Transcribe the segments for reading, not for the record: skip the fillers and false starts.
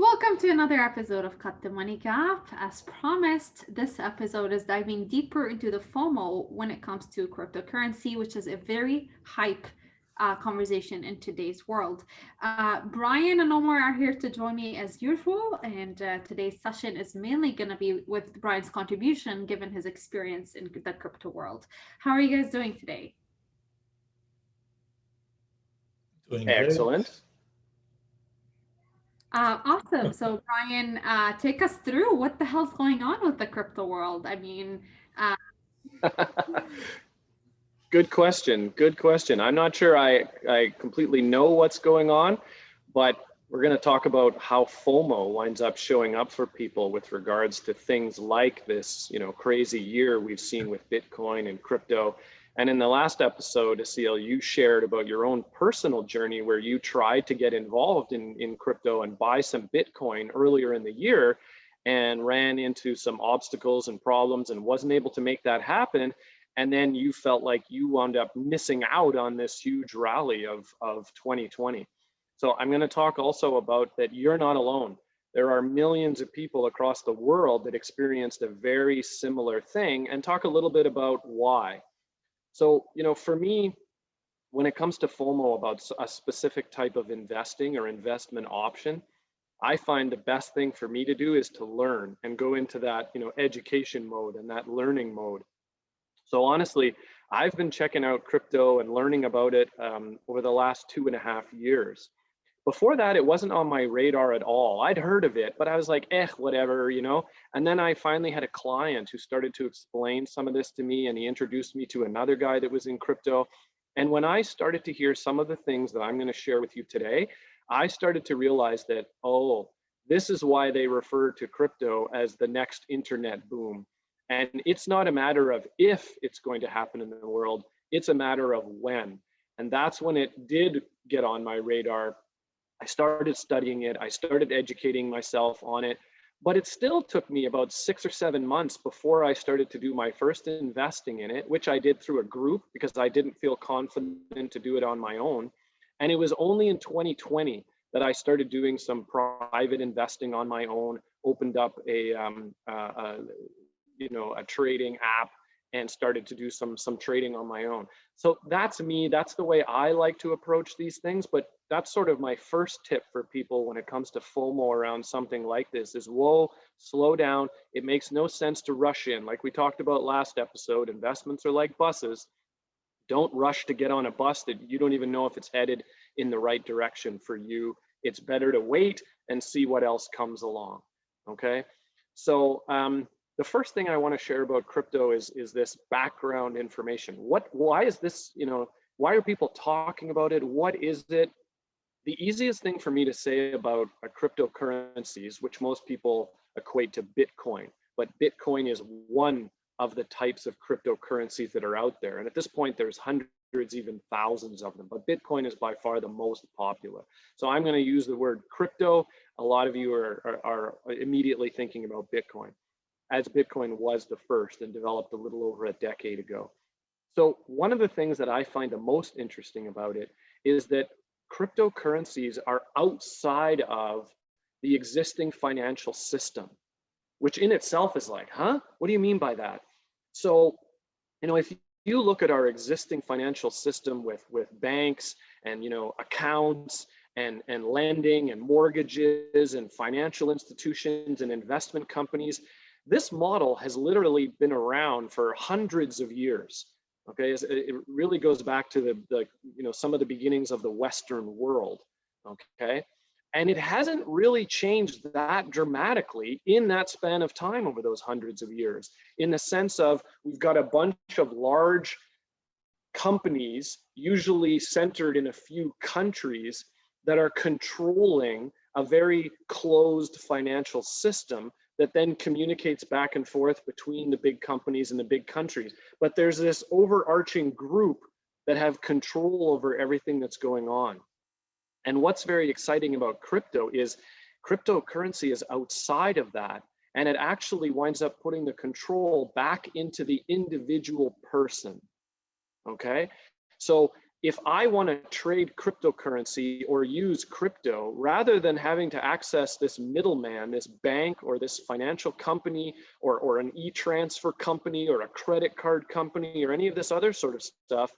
Welcome to another episode of Cut the Money Gap. As promised, this episode is diving deeper into the FOMO when it comes to cryptocurrency, which is a very hype conversation in today's world. Brian and Omar are here to join me as usual, and today's session is mainly going to be with Brian's contribution given his experience in the crypto world. How are you guys doing today? Doing great. Excellent. Awesome. So, Brian, take us through what the hell's going on with the crypto world. Uh, Good question. Good question. I'm not sure I completely know what's going on, but we're going to talk about how FOMO winds up showing up for people with regards to things like this, crazy year we've seen with Bitcoin and crypto. And in the last episode, Asil, you shared about your own personal journey where you tried to get involved in crypto and buy some Bitcoin earlier in the year and ran into some obstacles and problems and wasn't able to make that happen. And then you felt like you wound up missing out on this huge rally of 2020. So I'm going to talk also about that you're not alone. There are millions of people across the world that experienced a very similar thing, and talk a little bit about why. So, for me, when it comes to FOMO about a specific type of investing or investment option, I find the best thing for me to do is to learn and go into that, education mode and that learning mode. So honestly, I've been checking out crypto and learning about it over the last 2.5 years. Before that, it wasn't on my radar at all. I'd heard of it, but I was like, whatever. And then I finally had a client who started to explain some of this to me, and he introduced me to another guy that was in crypto. And when I started to hear some of the things that I'm going to share with you today, I started to realize that, oh, this is why they refer to crypto as the next internet boom. And it's not a matter of if it's going to happen in the world, it's a matter of when. And that's when it did get on my radar. I started studying it, I started educating myself on it, but it still took me about 6 or 7 months before I started to do my first investing in it, which I did through a group because I didn't feel confident to do it on my own. And it was only in 2020 that I started doing some private investing on my own, opened up a trading app and started to do some trading on my own. So that's me. That's the way I like to approach these things. But that's sort of my first tip for people when it comes to FOMO around something like this is, whoa, slow down. It makes no sense to rush in. Like we talked about last episode, investments are like buses. Don't rush to get on a bus that you don't even know if it's headed in the right direction for you. It's better to wait and see what else comes along. Okay. So, the first thing I want to share about crypto is this background information. Why is this, why are people talking about it? What is it? The easiest thing for me to say about cryptocurrencies, which most people equate to Bitcoin, but Bitcoin is one of the types of cryptocurrencies that are out there. And at this point, there's hundreds, even thousands of them, but Bitcoin is by far the most popular. So I'm going to use the word crypto. A lot of you are immediately thinking about Bitcoin, as Bitcoin was the first and developed a little over a decade ago. So one of the things that I find the most interesting about it is that cryptocurrencies are outside of the existing financial system, which in itself is like, huh? What do you mean by that? So, if you look at our existing financial system with banks and, accounts and lending and mortgages and financial institutions and investment companies, this model has literally been around for hundreds of years. Okay, it really goes back to the some of the beginnings of the Western world. Okay, and it hasn't really changed that dramatically in that span of time over those hundreds of years, in the sense of we've got a bunch of large companies, usually centered in a few countries, that are controlling a very closed financial system that then communicates back and forth between the big companies and the big countries. But there's this overarching group that have control over everything that's going on. And what's very exciting about crypto is cryptocurrency is outside of that, and it actually winds up putting the control back into the individual person. Okay, so if I want to trade cryptocurrency or use crypto, rather than having to access this middleman, this bank or this financial company or an e-transfer company or a credit card company or any of this other sort of stuff,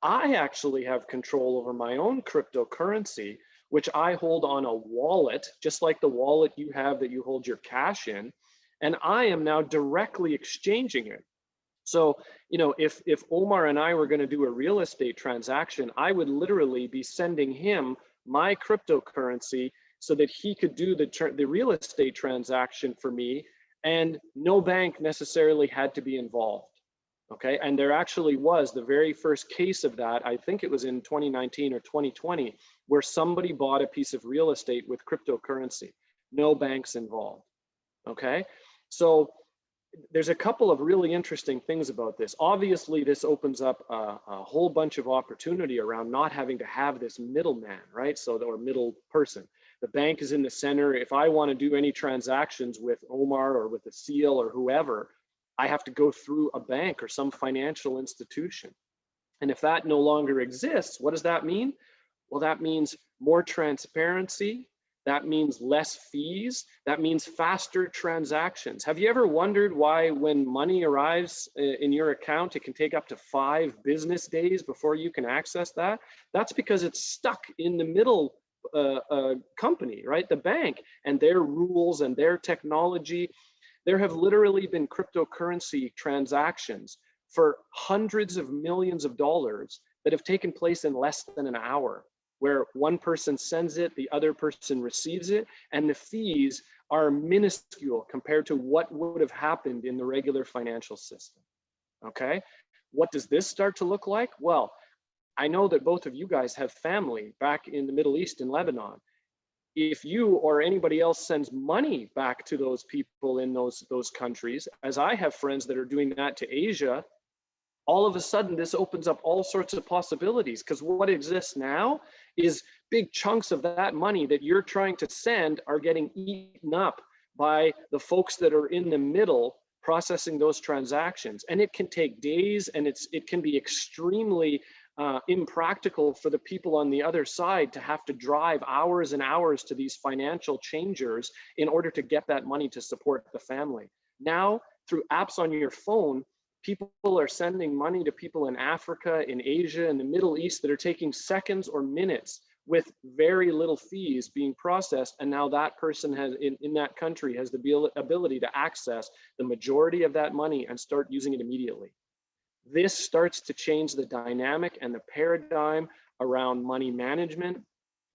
I actually have control over my own cryptocurrency, which I hold on a wallet, just like the wallet you have that you hold your cash in. And I am now directly exchanging it. So, you know, if Omar and I were going to do a real estate transaction, I would literally be sending him my cryptocurrency so that he could do the real estate transaction for me, and no bank necessarily had to be involved. Okay, and there actually was the very first case of that, I think it was in 2019 or 2020, where somebody bought a piece of real estate with cryptocurrency, no banks involved. Okay, so there's a couple of really interesting things about this. Obviously, this opens up a whole bunch of opportunity around not having to have this middleman, right? So, or middle person. The bank is in the center. If I want to do any transactions with Omar or with a seal or whoever, I have to go through a bank or some financial institution. And if that no longer exists, what does that mean? Well, that means more transparency. That means less fees. That means faster transactions. Have you ever wondered why when money arrives in your account, it can take up to 5 business days before you can access that? That's because it's stuck in the middle company, right? The bank and their rules and their technology. There have literally been cryptocurrency transactions for hundreds of millions of dollars that have taken place in less than an hour, where one person sends it, the other person receives it, and the fees are minuscule compared to what would have happened in the regular financial system. Okay, what does this start to look like? Well, I know that both of you guys have family back in the Middle East in Lebanon. If you or anybody else sends money back to those people in those countries, as I have friends that are doing that to Asia, all of a sudden this opens up all sorts of possibilities, because what exists now is big chunks of that money that you're trying to send are getting eaten up by the folks that are in the middle processing those transactions. And it can take days, and it can be extremely impractical for the people on the other side to have to drive hours and hours to these financial changers in order to get that money to support the family. Now, through apps on your phone, people are sending money to people in Africa, in Asia, in the Middle East that are taking seconds or minutes with very little fees being processed. And now that person has in that country has the ability to access the majority of that money and start using it immediately. This starts to change the dynamic and the paradigm around money management,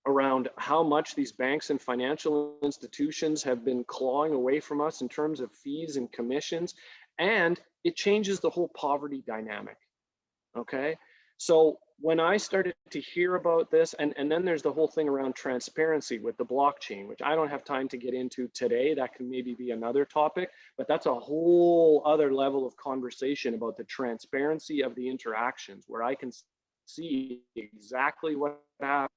around how much these banks and financial institutions have been clawing away from us in terms of fees and commissions. And it changes the whole poverty dynamic. Okay, so when I started to hear about this, and then there's the whole thing around transparency with the blockchain, which I don't have time to get into today. That can maybe be another topic, but that's a whole other level of conversation about the transparency of the interactions, where I can see exactly what happens,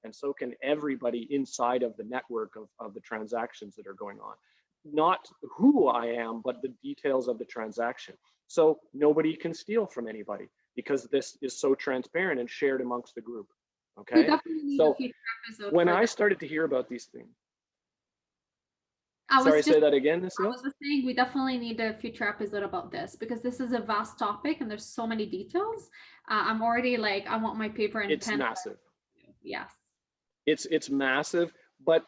and so can everybody inside of the network of the transactions that are going on. Not who I am, but the details of the transaction. So nobody can steal from anybody because this is so transparent and shared amongst the group. Okay. So when I started to hear about these things, say that again, Nassil? I was just saying we definitely need a future episode about this, because this is a vast topic and there's so many details. I'm already like, I want my paper and pen. It's massive. Yes. It's massive, but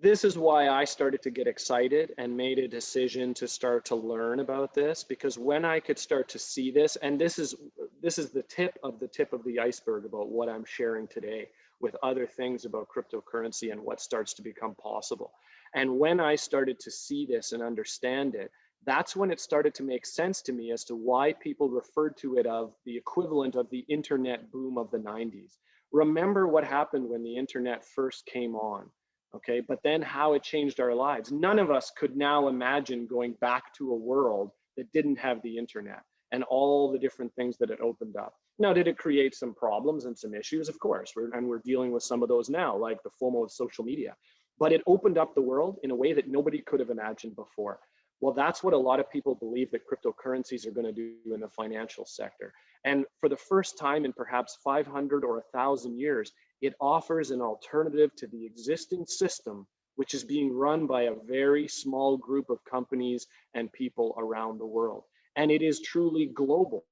this is why I started to get excited and made a decision to start to learn about this, because when I could start to see this, and this is the tip of the iceberg about what I'm sharing today with other things about cryptocurrency and what starts to become possible. And when I started to see this and understand it, that's when it started to make sense to me as to why people referred to it of the equivalent of the internet boom of the 90s. Remember what happened when the internet first came on. Okay, but then how it changed our lives. None of us could now imagine going back to a world that didn't have the internet and all the different things that it opened up. Now, did it create some problems and some issues? Of course, we're dealing with some of those now, like the FOMO of social media. But it opened up the world in a way that nobody could have imagined before. Well, that's what a lot of people believe that cryptocurrencies are going to do in the financial sector. And for the first time in perhaps 500 or 1,000 years, it offers an alternative to the existing system, which is being run by a very small group of companies and people around the world. And it is truly global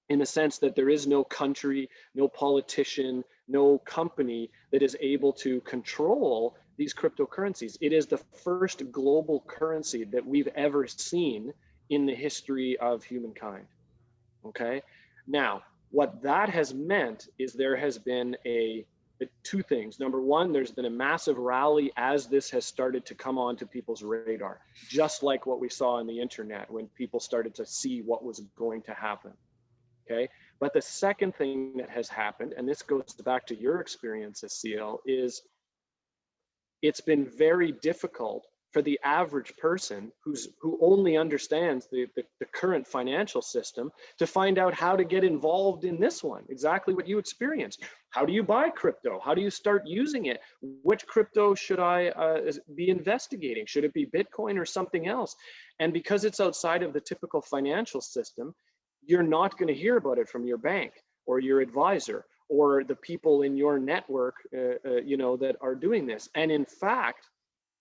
in the sense that there is no country, no politician, no company that is able to control these cryptocurrencies. It is the first global currency that we've ever seen in the history of humankind. Okay. Now, what that has meant is there has been two things. Number one, there's been a massive rally as this has started to come onto people's radar, just like what we saw on the internet when people started to see what was going to happen. Okay. But the second thing that has happened, and this goes back to your experience as CL, is it's been very difficult for the average person who only understands the current financial system to find out how to get involved in this one, exactly what you experienced. How do you buy crypto? How do you start using it? Which crypto should I be investigating? Should it be Bitcoin or something else? And because it's outside of the typical financial system, you're not going to hear about it from your bank or your advisor or the people in your network, that are doing this. And in fact,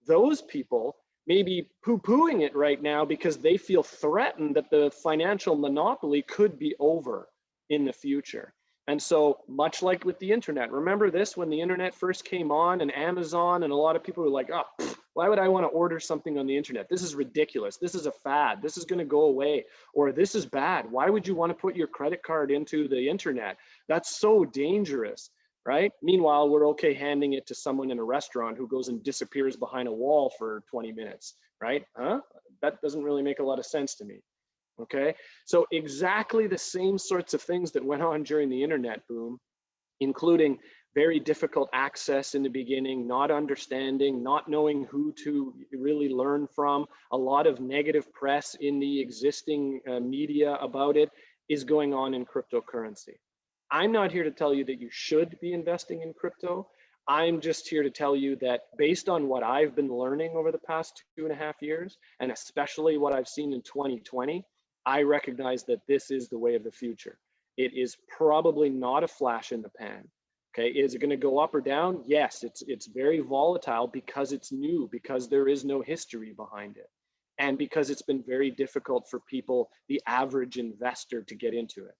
those people may be poo-pooing it right now because they feel threatened that the financial monopoly could be over in the future. And so much like with the internet, remember this when the internet first came on and Amazon and a lot of people were like, oh, why would I want to order something on the internet? This is ridiculous. This is a fad. This is going to go away. Or this is bad. Why would you want to put your credit card into the internet? That's so dangerous, right? Meanwhile, we're okay handing it to someone in a restaurant who goes and disappears behind a wall for 20 minutes, right? Huh? That doesn't really make a lot of sense to me. Okay, so exactly the same sorts of things that went on during the internet boom, including very difficult access in the beginning, not understanding, not knowing who to really learn from, a lot of negative press in the existing media about it, is going on in cryptocurrency. I'm not here to tell you that you should be investing in crypto. I'm just here to tell you that based on what I've been learning over the past 2.5 years, and especially what I've seen in 2020, I recognize that this is the way of the future. It is probably not a flash in the pan. Okay, is it going to go up or down? Yes, it's very volatile because it's new, because there is no history behind it, and because it's been very difficult for people, the average investor, to get into it.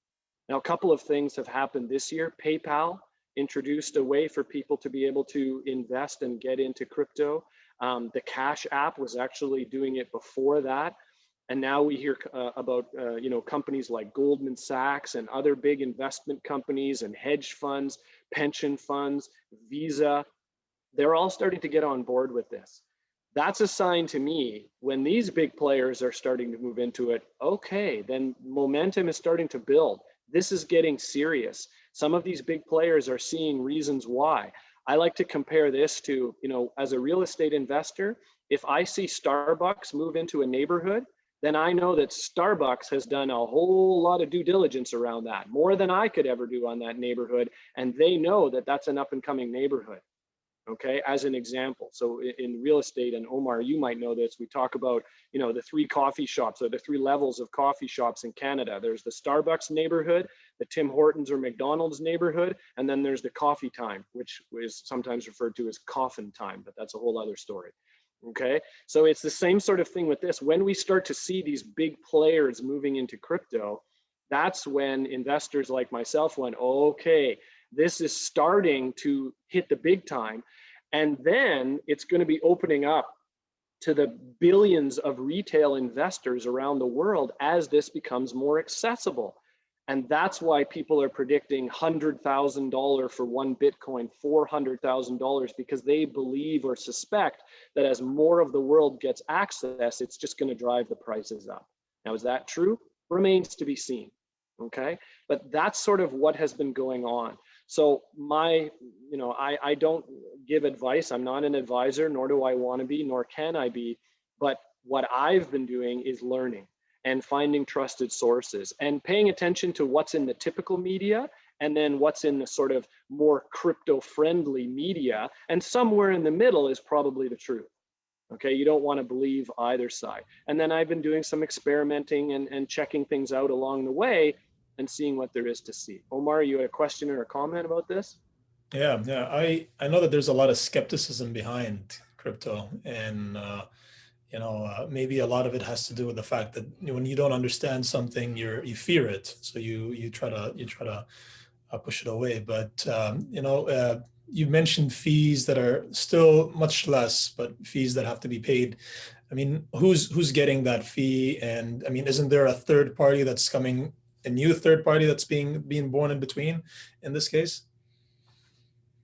Now, a couple of things have happened this year. PayPal introduced a way for people to be able to invest and get into crypto. The Cash app was actually doing it before that. And now we hear about companies like Goldman Sachs and other big investment companies and hedge funds, pension funds, Visa. They're all starting to get on board with this. That's a sign to me when these big players are starting to move into it. Okay, then momentum is starting to build. This is getting serious. Some of these big players are seeing reasons why. I like to compare this to, as a real estate investor, if I see Starbucks move into a neighborhood, then I know that Starbucks has done a whole lot of due diligence around that, more than I could ever do on that neighborhood. And they know that that's an up and coming neighborhood, okay, as an example. So in real estate, and Omar, you might know this, we talk about, the 3 coffee shops, or the 3 levels of coffee shops in Canada. There's the Starbucks neighborhood, the Tim Hortons or McDonald's neighborhood, and then there's the coffee time, which is sometimes referred to as coffin time, but that's a whole other story. Okay, so it's the same sort of thing with this. When we start to see these big players moving into crypto, that's when investors like myself went, okay, this is starting to hit the big time. And then it's going to be opening up to the billions of retail investors around the world as this becomes more accessible. And that's why people are predicting $100,000 for one Bitcoin, $400,000, because they believe or suspect that as more of the world gets access, it's just going to drive the prices up. Now, is that true? Remains to be seen. Okay, but that's sort of what has been going on. So I don't give advice. I'm not an advisor, nor do I want to be, nor can I be. But what I've been doing is learning and finding trusted sources and paying attention to what's in the typical media and then what's in the sort of more crypto friendly media. And somewhere in the middle is probably the truth. Okay, you don't want to believe either side. And then I've been doing some experimenting and checking things out along the way and seeing what there is to see. Omar, you had a question or a comment about this? Yeah. I know that there's a lot of skepticism behind crypto, and maybe a lot of it has to do with the fact that when you don't understand something, you fear it, so you try to push it away. But you mentioned fees that are still much less, but fees that have to be paid. I mean, who's getting that fee? And I mean, isn't there a third party that's coming, a new third party that's being born in between in this case?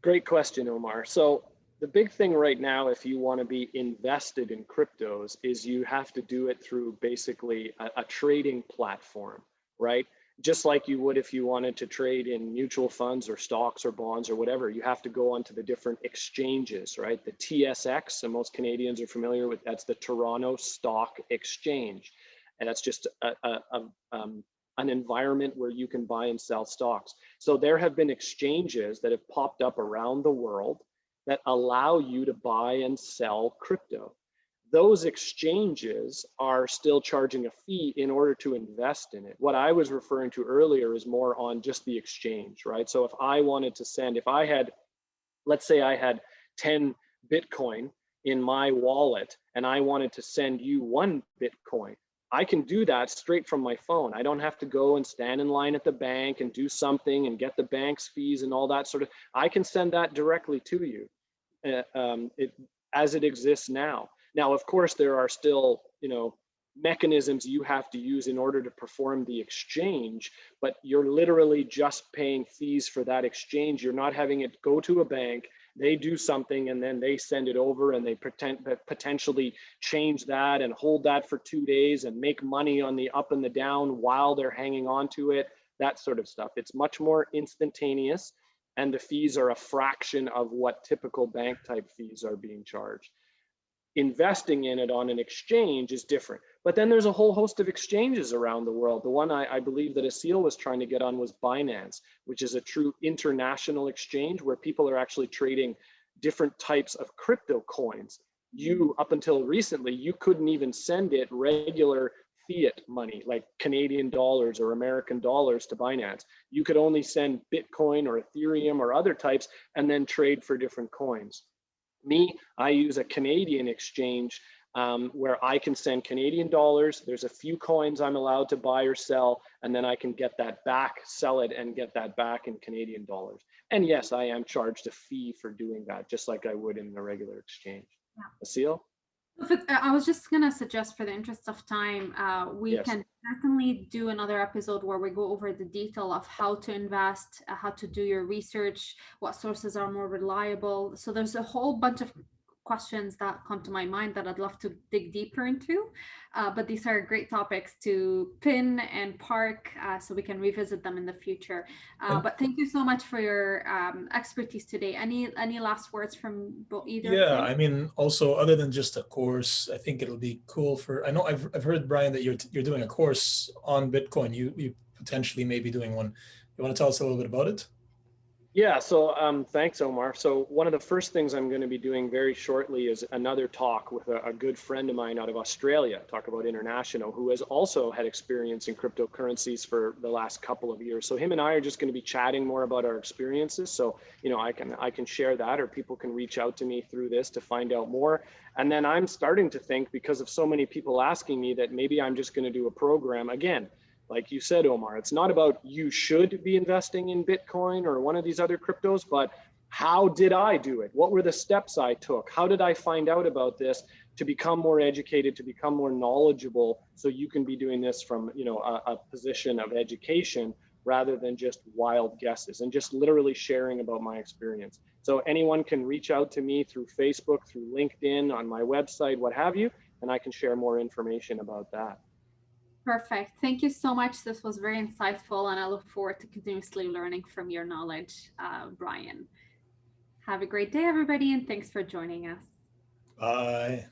Great question, Omar. So the big thing right now, if you want to be invested in cryptos, is you have to do it through basically a trading platform, right? Just like you would if you wanted to trade in mutual funds or stocks or bonds or whatever, you have to go onto the different exchanges, right? The TSX, and most Canadians are familiar with, that's the Toronto Stock Exchange. And that's just an environment where you can buy and sell stocks. So there have been exchanges that have popped up around the world that allow you to buy and sell crypto. Those exchanges are still charging a fee in order to invest in it. What I was referring to earlier is more on just the exchange, right? So if I wanted to send, if I had, let's say I had 10 Bitcoin in my wallet and I wanted to send you 1 Bitcoin, I can do that straight from my phone. I don't have to go and stand in line at the bank and do something and get the bank's fees and all that sort of. I can send that directly to you as it exists now. Now, of course, there are still, mechanisms you have to use in order to perform the exchange, but you're literally just paying fees for that exchange. You're not having it go to a bank, they do something and then they send it over and they potentially change that and hold that for 2 days and make money on the up and the down while they're hanging on to it, that sort of stuff. It's much more instantaneous, and the fees are a fraction of what typical bank type fees are being charged. Investing in it on an exchange is different. But then there's a whole host of exchanges around the world. The one I believe that Asil was trying to get on was Binance, which is a true international exchange where people are actually trading different types of crypto coins. You, up until recently, you couldn't even send it regular fiat money like Canadian dollars or American dollars to Binance. You could only send Bitcoin or Ethereum or other types and then trade for different coins. Me, I use a Canadian exchange where I can send Canadian dollars. There's a few coins I'm allowed to buy or sell, and then I can get that back, sell it, and get that back in Canadian dollars. And yes, I am charged a fee for doing that, just like I would in a regular exchange. Yeah. Asil? I was just going to suggest, for the interest of time, we Yes. can certainly do another episode where we go over the detail of how to invest, how to do your research, what sources are more reliable. So there's a whole bunch of questions that come to my mind that I'd love to dig deeper into. But these are great topics to pin and park so we can revisit them in the future. But thank you so much for your expertise today. Any last words from either? Yeah, I mean, also other than just a course, I think it'll be cool for. I know I've heard, Brian, that you're doing a course on Bitcoin. You potentially may be doing one. You want to tell us a little bit about it? Yeah, so thanks, Omar. So one of the first things I'm going to be doing very shortly is another talk with a good friend of mine out of Australia, talk about international, who has also had experience in cryptocurrencies for the last couple of years. So him and I are just going to be chatting more about our experiences. So, I can share that, or people can reach out to me through this to find out more. And then I'm starting to think, because of so many people asking me, that maybe I'm just going to do a program again. Like you said, Omar, it's not about you should be investing in Bitcoin or one of these other cryptos, but how did I do it? What were the steps I took? How did I find out about this to become more educated, to become more knowledgeable, so you can be doing this from a position of education rather than just wild guesses, and just literally sharing about my experience. So anyone can reach out to me through Facebook, through LinkedIn, on my website, what have you, and I can share more information about that. Perfect. Thank you so much. This was very insightful, and I look forward to continuously learning from your knowledge, Brian. Have a great day, everybody, and thanks for joining us. Bye.